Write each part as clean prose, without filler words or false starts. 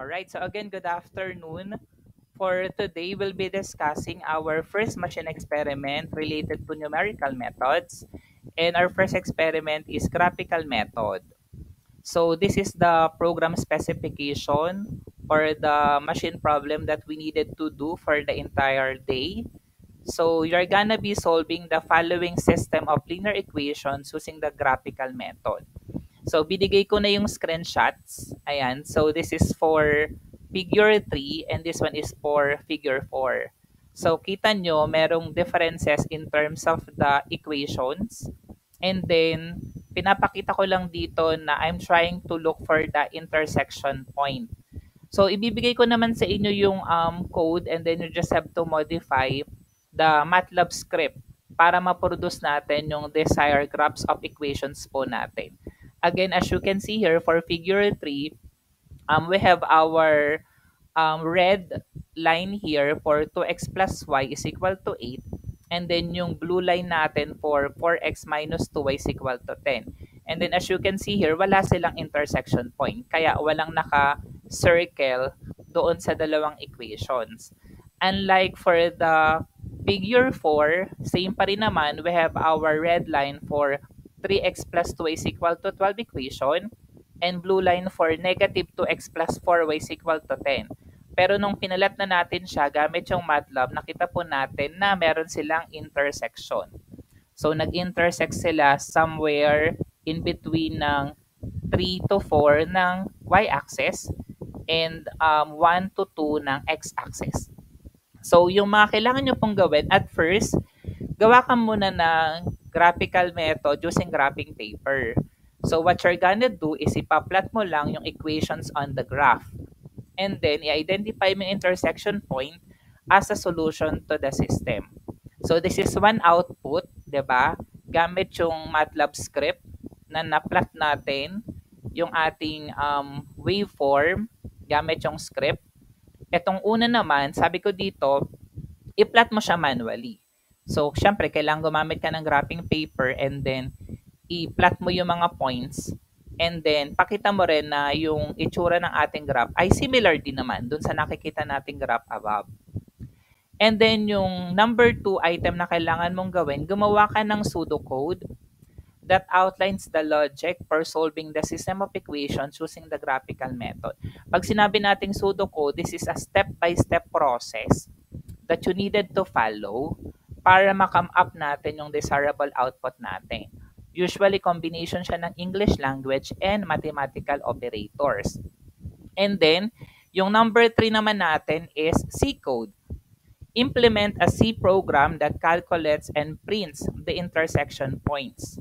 Alright, so again, good afternoon. For today, we'll be discussing our first machine experiment related to numerical methods. And our first experiment is graphical method. So this is the program specification or the machine problem that we needed to do for the entire day. So you're gonna be solving the following system of linear equations using the graphical method. So, binigay ko na yung screenshots. Ayan. So, this is for figure 3 and this one is for figure 4. So, kita nyo, merong differences in terms of the equations. And then, pinapakita ko lang dito na I'm trying to look for the intersection point. So, ibibigay ko naman sa inyo yung code and then you just have to modify the MATLAB script para ma-produce natin yung desired graphs of equations po natin. Again, as you can see here, for figure 3, we have our red line here for 2x plus y is equal to 8. And then yung blue line natin for 4x minus 2y is equal to 10. And then as you can see here, wala silang intersection point. Kaya walang naka-circle doon sa dalawang equations. Unlike for the figure 4, same pa rin naman, we have our red line for 3x plus 2y is equal to 12 equation and blue line for negative 2x plus 4y is equal to 10. Pero nung pinalat na natin siya gamit yung MATLAB, nakita po natin na meron silang intersection. So nag-intersect sila somewhere in between ng 3 to 4 ng y-axis and 1 to 2 ng x-axis. So yung mga kailangan nyo pong gawin, at first, gawa ka muna ng graphical method using graphing paper. So what you're gonna do is ipa-plot mo lang yung equations on the graph. And then, i-identify mo yung intersection point as a solution to the system. So this is one output, di ba? Gamit yung MATLAB script na na-plot natin yung ating waveform gamit yung script. Etong una naman, sabi ko dito, i-plot mo siya manually. So, syempre, kailangan gumamit ka ng graphing paper and then i-plot mo yung mga points and then pakita mo rin na yung itsura ng ating graph ay similar din naman dun sa nakikita nating graph above. And then yung number 2 item na kailangan mong gawin, gumawa ka ng pseudocode that outlines the logic for solving the system of equations using the graphical method. Pag sinabi nating pseudocode, this is a step-by-step process that you needed to follow para ma-come up natin yung desirable output natin. Usually, combination siya ng English language and mathematical operators. And then, yung number 3 naman natin is C code. Implement a C program that calculates and prints the intersection points.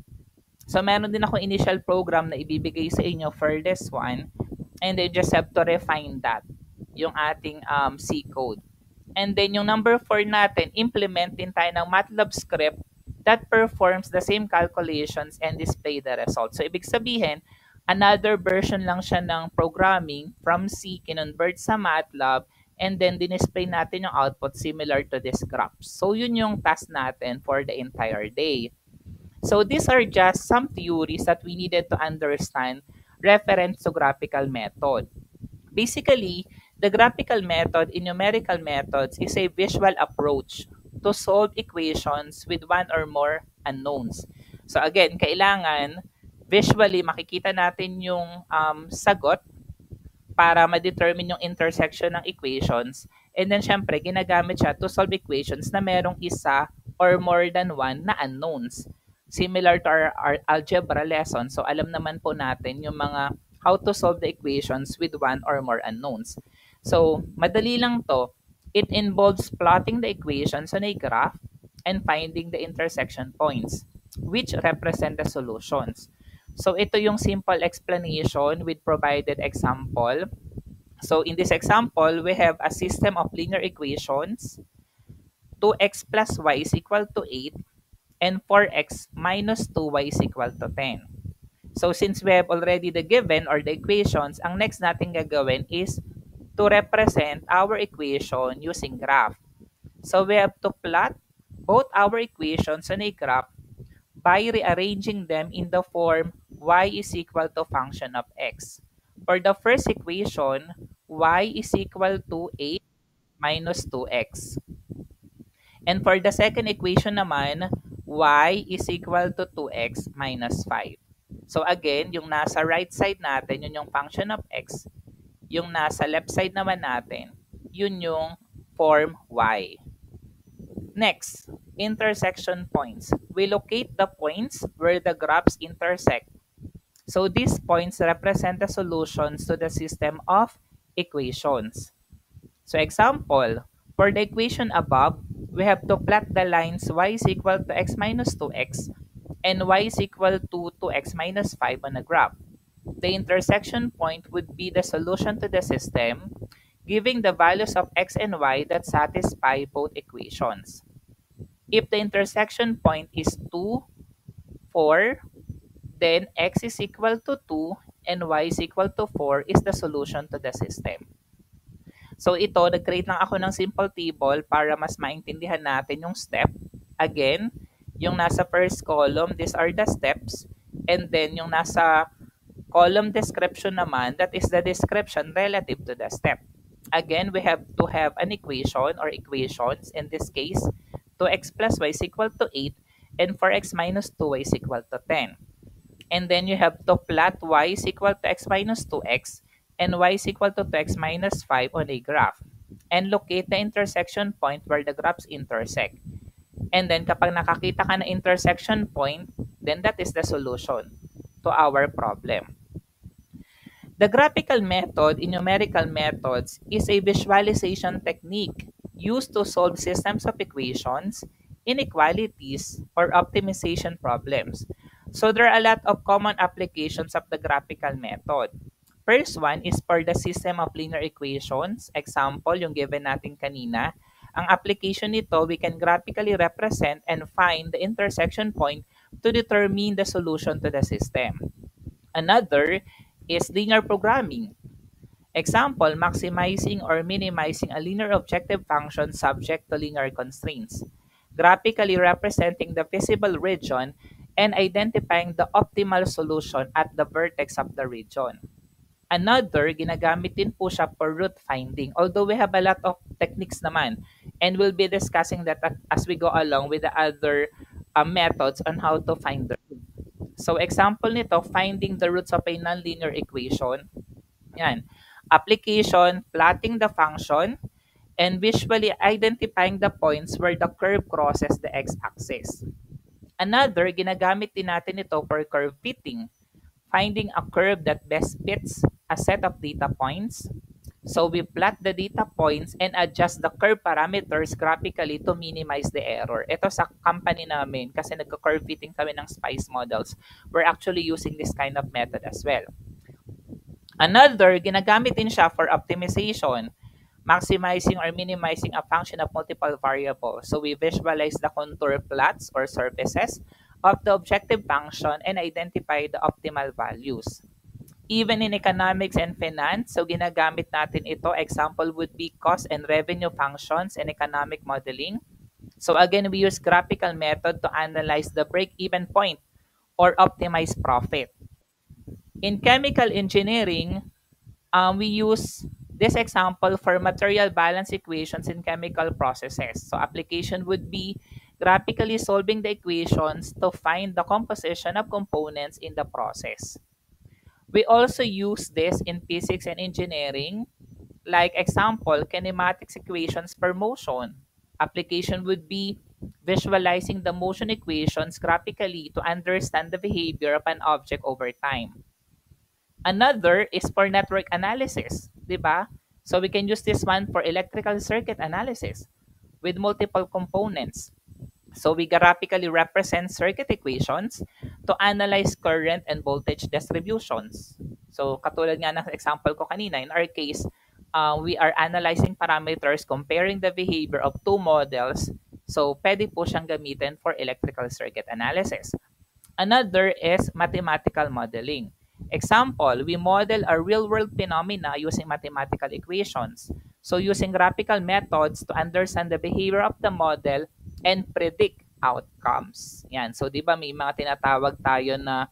So, meron din ako initial program na ibibigay sa inyo for this one. And then, just have to refine that, yung ating C code. And then, yung number 4 natin, implement din tayo ng MATLAB script that performs the same calculations and display the results. So, ibig sabihin, another version lang siya ng programming from C, kinonvert sa MATLAB, and then dinisplay natin yung output similar to this graph. So, yun yung task natin for the entire day. So, these are just some theories that we needed to understand reference to graphical method. Basically, the graphical method in numerical methods is a visual approach to solve equations with one or more unknowns. So again, kailangan visually makikita natin yung sagot para ma-determine yung intersection ng equations. And then syempre, ginagamit siya to solve equations na merong isa or more than one na unknowns. Similar to our algebra lesson, so alam naman po natin yung mga how to solve the equations with one or more unknowns. So, madali lang to. It involves plotting the equations on a graph and finding the intersection points, which represent the solutions. So, ito yung simple explanation with provided example. So, in this example, we have a system of linear equations. 2x plus y is equal to 8 and 4x minus 2y is equal to 10. So, since we have already the given or the equations, ang next natin gagawin is to represent our equation using graph. So we have to plot both our equations on a graph by rearranging them in the form y is equal to function of x. For the first equation, y is equal to 8 minus 2x. And for the second equation naman, y is equal to 2x minus 5. So again, yung nasa right side natin, yun yung function of x. Yung nasa left side naman natin, yun yung form y. Next, intersection points. We locate the points where the graphs intersect. So these points represent the solutions to the system of equations. So example, for the equation above, we have to plot the lines y is equal to x minus 2x and y is equal to 2x minus 5 on a graph. The intersection point would be the solution to the system, giving the values of x and y that satisfy both equations. If the intersection point is 2, 4, then x is equal to 2 and y is equal to 4 is the solution to the system. So ito, nag-create lang ako ng simple table para mas maintindihan natin yung step. Again, yung nasa first column, these are the steps. And then yung nasa column description naman, that is the description relative to the step. Again, we have to have an equation or equations. In this case, 2x plus y is equal to 8 and 4x minus 2y is equal to 10. And then you have to plot y is equal to x minus 2x and y is equal to 2x minus 5 on a graph. And locate the intersection point where the graphs intersect. And then kapag nakakita ka na intersection point, then that is the solution to our problem. The graphical method in numerical methods is a visualization technique used to solve systems of equations, inequalities, or optimization problems. So there are a lot of common applications of the graphical method. First one is for the system of linear equations. Example, yung given natin kanina. Ang application nito, we can graphically represent and find the intersection point to determine the solution to the system. Another is linear programming. Example, maximizing or minimizing a linear objective function subject to linear constraints, graphically representing the feasible region and identifying the optimal solution at the vertex of the region. Another, ginagamit din po siya for root finding. Although we have a lot of techniques naman, and we'll be discussing that as we go along with the other methods on how to find the root. So example nito, finding the roots of a nonlinear equation. Yan. Application, plotting the function, and visually identifying the points where the curve crosses the x-axis. Another, ginagamit din natin ito for curve fitting, finding a curve that best fits a set of data points. So we plot the data points and adjust the curve parameters graphically to minimize the error. Ito sa company namin, kasi nagka-curve fitting kami ng SPICE models, we're actually using this kind of method as well. Another, ginagamit din siya for optimization, maximizing or minimizing a function of multiple variables. So we visualize the contour plots or surfaces of the objective function and identify the optimal values. Even in economics and finance, so ginagamit natin ito. Example would be cost and revenue functions in economic modeling. So again, we use graphical method to analyze the break-even point or optimize profit. In chemical engineering, we use this example for material balance equations in chemical processes. So application would be graphically solving the equations to find the composition of components in the process. We also use this in physics and engineering. Like example, kinematics equations for motion. Application would be visualizing the motion equations graphically to understand the behavior of an object over time. Another is for network analysis, di ba? So we can use this one for electrical circuit analysis with multiple components. So we graphically represent circuit equations to analyze current and voltage distributions. So katulad nga ng example ko kanina, in our case, we are analyzing parameters comparing the behavior of two models. So pwede po siyang gamitin for electrical circuit analysis. Another is mathematical modeling. Example, we model a real-world phenomena using mathematical equations. So using graphical methods to understand the behavior of the model and predict outcomes. Yan. So, di ba may mga tinatawag tayo na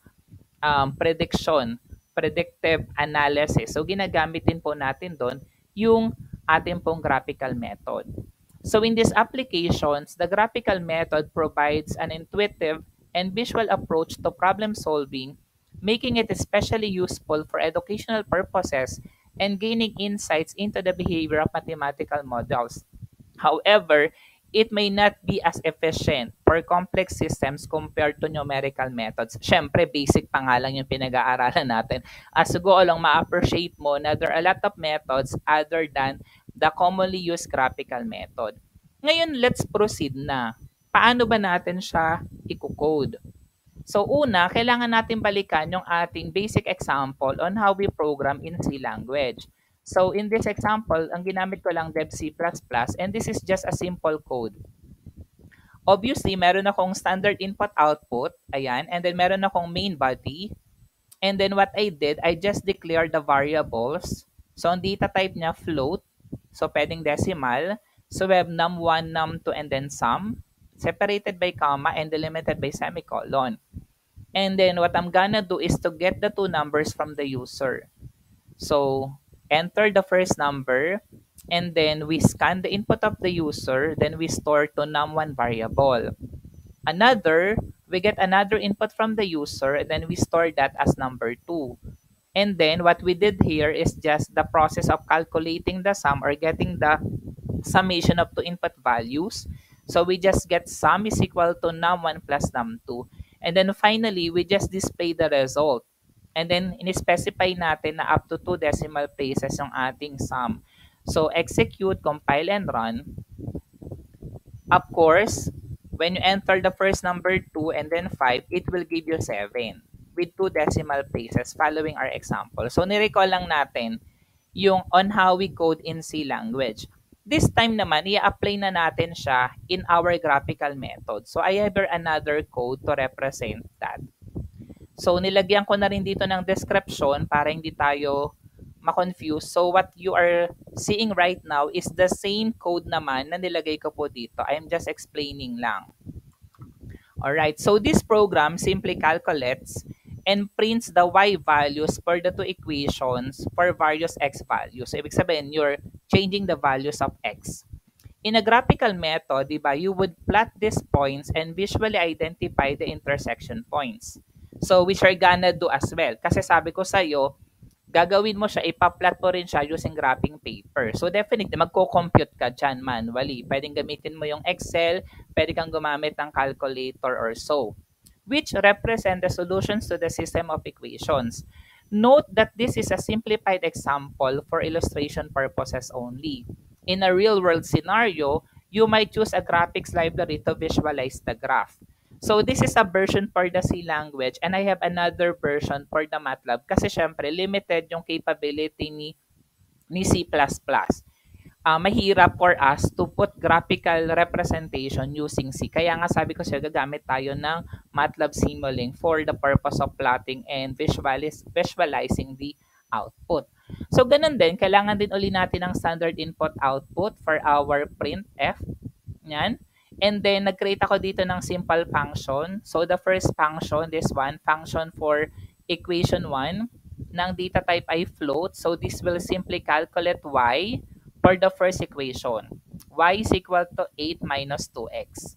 prediction predictive analysis. So ginagamit din po natin doon yung ating pong graphical method. So in these applications, the graphical method provides an intuitive and visual approach to problem solving, making it especially useful for educational purposes and gaining insights into the behavior of mathematical models. However, it may not be as efficient for complex systems compared to numerical methods. Siyempre, basic pa nga lang yung pinag-aaralan natin. As you go along, ma-appreciate mo na there are a lot of methods other than the commonly used graphical method. Ngayon, let's proceed na. Paano ba natin siya i-code? So una, kailangan natin balikan yung ating basic example on how we program in C language. So in this example, ang ginamit ko lang Dev C++ and this is just a simple code. Obviously, meron akong standard input-output, ayan, and then meron akong main body. And then what I did, I just declared the variables. So ang data type niya float, so pwedeng decimal. So we have num1, num2, and then sum, separated by comma and delimited by semicolon. And then what I'm gonna do is to get the two numbers from the user. So enter the first number, and then we scan the input of the user, then we store to num1 variable. We get another input from the user, and then we store that as number 2. And then what we did here is just the process of calculating the sum or getting the summation of two input values. So we just get sum is equal to num1 plus num2. And then finally, we just display the result. And then in-specify natin na up to 2 decimal places yung ating sum. So execute, compile, and run. Of course, when you enter the first number 2 and then 5, it will give you 7 with 2 decimal places following our example. So nirecall lang natin yung on how we code in C language. This time naman, i-apply na natin siya in our graphical method. So I have here another code to represent that. So nilagyan ko na rin dito ng description para hindi tayo ma-confuse. So what you are seeing right now is the same code naman na nilagay ko po dito. I'm just explaining lang. Alright, so this program simply calculates and prints the y values for the two equations for various x values. So, ibig sabihin, you're changing the values of x. In a graphical method, diba, you would plot these points and visually identify the intersection points. So, which are gonna do as well. Kasi sabi ko sa'yo, gagawin mo siya, ipa-plot mo rin siya using graphing paper. So, definitely, magko-compute ka dyan manually. Pwedeng gamitin mo yung Excel, pwede kang gumamit ng calculator or so, which represent the solutions to the system of equations. Note that this is a simplified example for illustration purposes only. In a real-world scenario, you might choose a graphics library to visualize the graph. So this is a version for the C language and I have another version for the MATLAB kasi syempre limited yung capability ni C++. Mahirap for us to put graphical representation using C. Kaya nga sabi ko siya, gagamit tayo ng MATLAB Simulink for the purpose of plotting and visualizing the output. So, ganun din, kailangan din uli natin ng standard input-output for our printf. Yan. And then, nag-create ako dito ng simple function. So, the first function, this one, function for equation 1, ng data type ay float. So, this will simply calculate y for the first equation. Y is equal to 8 minus 2x.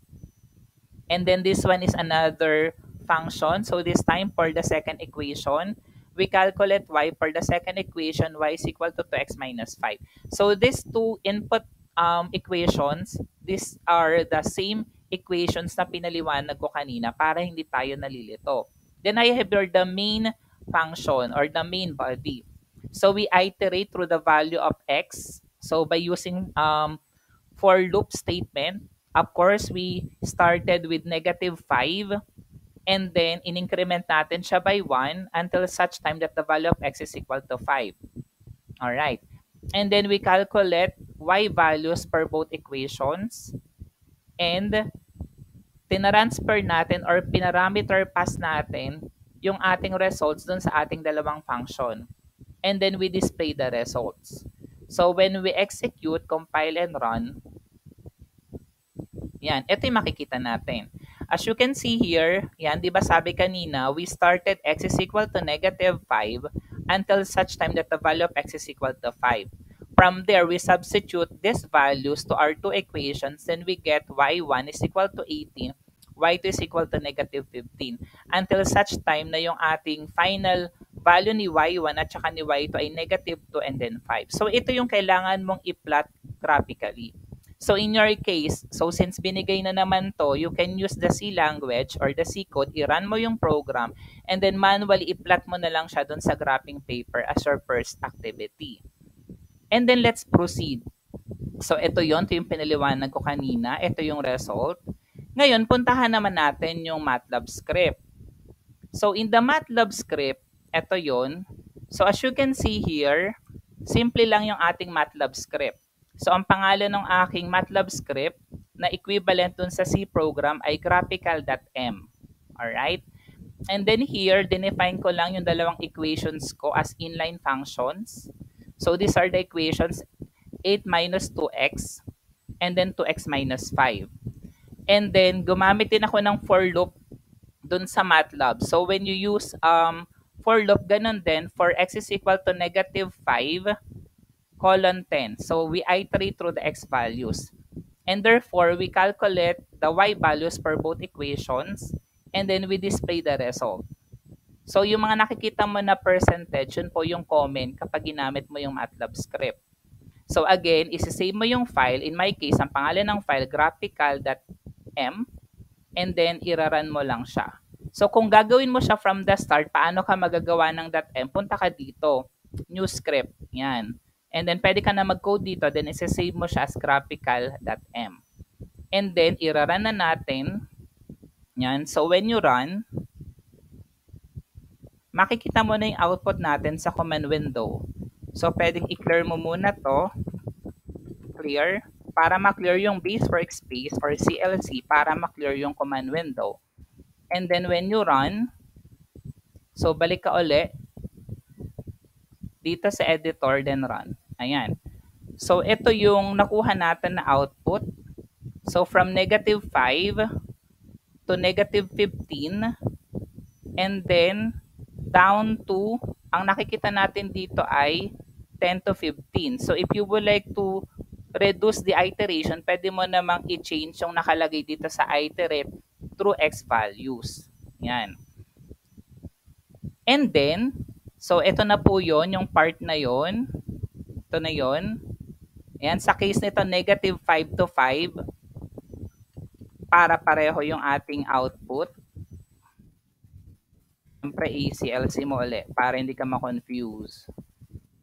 And then this one is another function. So this time for the second equation, we calculate y for the second equation, y is equal to 2x minus 5. So these two input equations, these are the same equations na pinaliwanag ko kanina para hindi tayo nalilito. Then I have here the main function or the main body. So we iterate through the value of x. So by using for loop statement, of course, we started with -5 and then in-increment natin siya by 1 until such time that the value of x is equal to 5. All right. And then we calculate y values for both equations and tinransfer natin or pinarameter pass natin yung ating results dun sa ating dalawang function. And then we display the results. So when we execute, compile, and run, yan, ito yung makikita natin. As you can see here, yan, di ba sabi kanina, we started x is equal to -5 until such time that the value of x is equal to 5. From there, we substitute these values to our two equations, then we get y1 is equal to 18, y2 is equal to negative 15, until such time na yung ating final value ni y1 at saka ni y2 ay negative 2 and then 5. So ito yung kailangan mong i-plot graphically. So in your case, so since binigay na naman to, you can use the C language or the C code, i-run mo yung program, and then manually i-plot mo na lang siya dun sa graphing paper as your first activity. And then let's proceed. So ito yon, ito yung pinaliwanag ko kanina, ito yung result. Ngayon, puntahan naman natin yung MATLAB script. So in the MATLAB script, ito yon. So as you can see here, simple lang yung ating MATLAB script. So ang pangalan ng aking MATLAB script na equivalent dun sa C program ay graphical.m. Alright? And then here, dinefine ko lang yung dalawang equations ko as inline functions. So these are the equations 8 minus 2x and then 2x minus 5. And then gumamit din ako ng for loop dun sa MATLAB. So when you use for loop, ganun din, for x is equal to negative 5 colon 10. So we iterate through the x values. And therefore, we calculate the y values for both equations and then we display the result. So yung mga nakikita mo na percentage, yun po yung comment kapag ginamit mo yung MATLAB script. So again, isi-save mo yung file. In my case, ang pangalan ng file, graphical.m, and then iraran mo lang siya. So kung gagawin mo siya from the start, paano ka magagawa ng .m? Punta ka dito, new script, yan. And then pwede ka na mag-code dito, then isi-save mo siya as graphical.m. And then iraran na natin, yan. So when you run, makikita mo na yung output natin sa command window. So pwedeng i-clear mo muna to, clear, para ma-clear yung base workspace or CLC para ma-clear yung command window. And then when you run, so balik ka uli dito sa editor, then run. Ayan. So ito yung nakuha natin na output. So from negative 5 to negative 15 and then down to, ang nakikita natin dito ay 10 to 15. So if you would like to reduce the iteration, pwede mo namang i-change yung nakalagay dito sa iterate through x values. Yan. And then, so ito na po yon, yung part na yon. Ito na yon. Ayan, sa case nito, negative 5 to 5, para pareho yung ating output. Siyempre, ACLC mo ulit para hindi ka ma-confuse.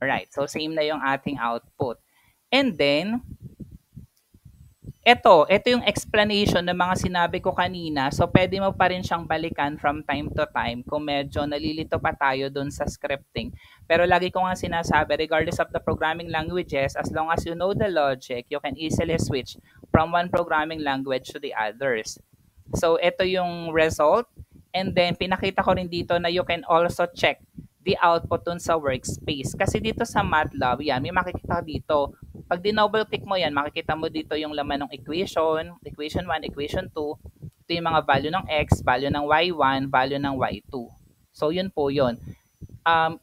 Alright, so same na yung ating output. And then, ito yung explanation ng mga sinabi ko kanina. So, pwede mo pa rin siyang balikan from time to time kung medyo nalilito pa tayo dun sa scripting. Pero lagi ko nga sinasabi, regardless of the programming languages, as long as you know the logic, you can easily switch from one programming language to the others. So, ito yung result. And then, pinakita ko rin dito na you can also check the output dun sa workspace. Kasi dito sa MATLAB, yan, may makikita dito. Pag dinouble click mo yan, makikita mo dito yung laman ng equation, equation 1, equation 2, ito yung mga value ng x, value ng y1, value ng y2. So, yun po yun.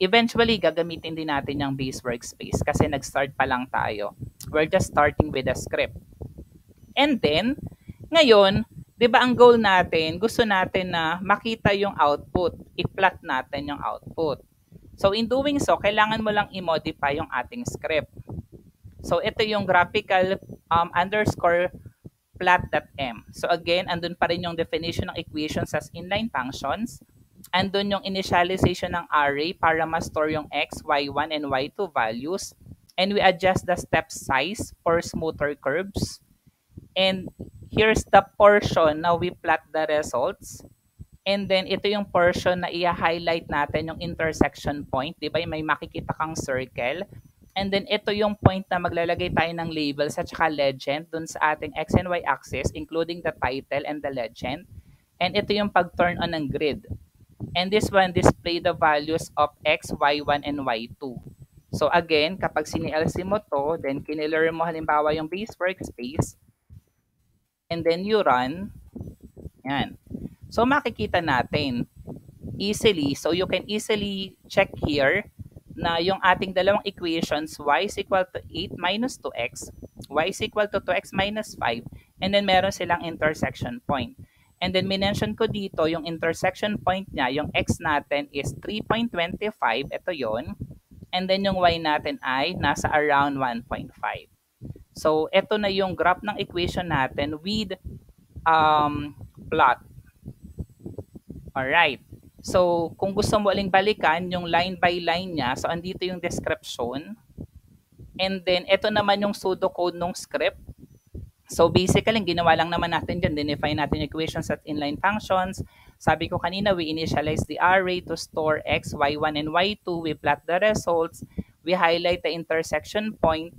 Eventually, gagamitin din natin yung base workspace kasi nag-start pa lang tayo. We're just starting with a script. And then, ngayon, di ba ang goal natin, gusto natin na makita yung output, i-plot natin yung output. So, in doing so, kailangan mo lang i-modify yung ating script. So, ito yung graphical underscore plot.m. So, again, andun pa rin yung definition ng equations as inline functions. Andun yung initialization ng array para ma-store yung x, y1, and y2 values. And we adjust the step size for smoother curves. And here's the portion na we plot the results. And then, ito yung portion na i-highlight natin yung intersection point. Diba? May makikita kang circle. And then, ito yung point na maglalagay tayo ng labels at saka legend dun sa ating X and Y axis, including the title and the legend. And ito yung pag-turn on ng grid. And this one, display the values of X, Y1, and Y2. So again, kapag sinilc mo to, then kinilor mo halimbawa yung base workspace, and then you run, yan. So makikita natin easily, so you can easily check here na yung ating dalawang equations, y is equal to 8 minus 2x, y is equal to 2x minus 5, and then meron silang intersection point. And then minention ko dito yung intersection point niya, yung x natin is 3.25, ito yon. And then yung y natin ay nasa around 1.5. So ito na yung graph ng equation natin with plot. Alright. So, kung gusto mo uling balikan yung line by line niya, so andito yung description. And then, ito naman yung pseudocode ng script. So, basically, ginawa lang naman natin dyan. Define natin yung equations at inline functions. Sabi ko kanina, we initialize the array to store x, y1, and y2. We plot the results. We highlight the intersection point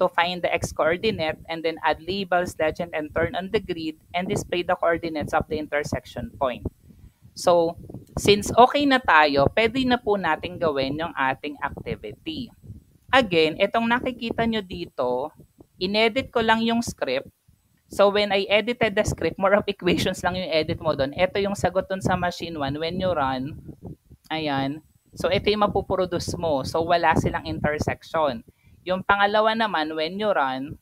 to find the x-coordinate and then add labels, legend, and turn on the grid and display the coordinates of the intersection point. So, since okay na tayo, pwede na po natin gawin yung ating activity. Again, itong nakikita nyo dito, inedit ko lang yung script. So, when I edited the script, more of equations lang yung edit mo doon. Ito yung sagot doon sa machine 1 when you run. Ayan. So, ito yung mapuproduce mo. So, wala silang intersection. Yung pangalawa naman, when you run,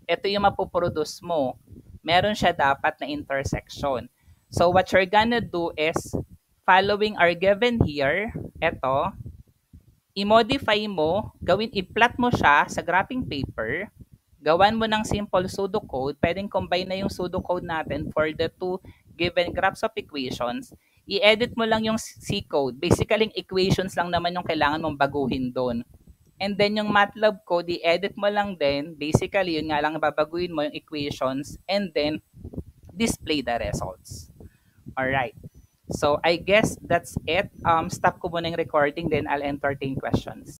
ito yung mapuproduce mo. Meron siya dapat na intersection. So what you're gonna do is, following our given here, ito, i-modify mo, i-plot mo siya sa graphing paper, gawan mo ng simple pseudocode, pwedeng combine na yung pseudocode natin for the two given graphs of equations, i-edit mo lang yung C code. Basically, equations lang naman yung kailangan mong baguhin doon. And then yung MATLAB code, i-edit mo lang din. Basically, yun nga lang babaguhin mo yung equations and then display the results. Alright. So, I guess that's it. Stop ko muna yung recording, then I'll entertain questions.